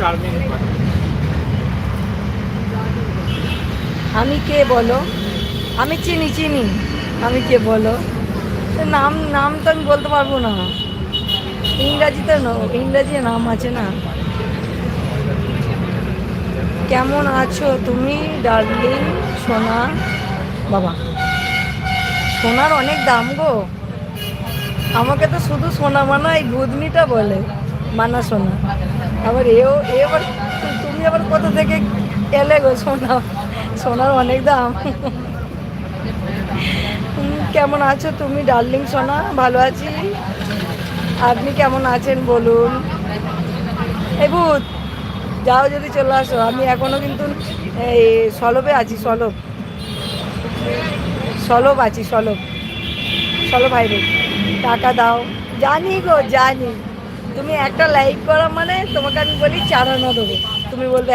Charming. আমি কে বলো? আমি চিনি চিনি। আমি কে বলো? নাম নাম তো আমি বলতে পারবো না। ইংরাজিতে ইংরাজি নাম আছে না। কেমন আছো তুমি ডার্লিং সোনা? বাবা, সোনার অনেক দাম গো। আমাকে তো শুধু সোনা মানা এই গুদনিটা বলে, মানা সোনা। আবার এবার তুমি আবার কোথা থেকে এলে গো সোনা? সোনার অনেক দাম। কেমন আছো তুমি ডার্লিং সোনা? ভালো আছি। আপনি কেমন আছেন বলুন? এই ভূত, যাও যদি চলে আসো। আমি এখনো কিন্তু এই সলবে আছি, সলব সলব আছি, সলব সলব হাইরে। টাকা দাও। জানি গো জানি। তুমি একটা লাইক করা মানে তোমাকে আমি বলি 4 আনা দেবো। তুমি বলবে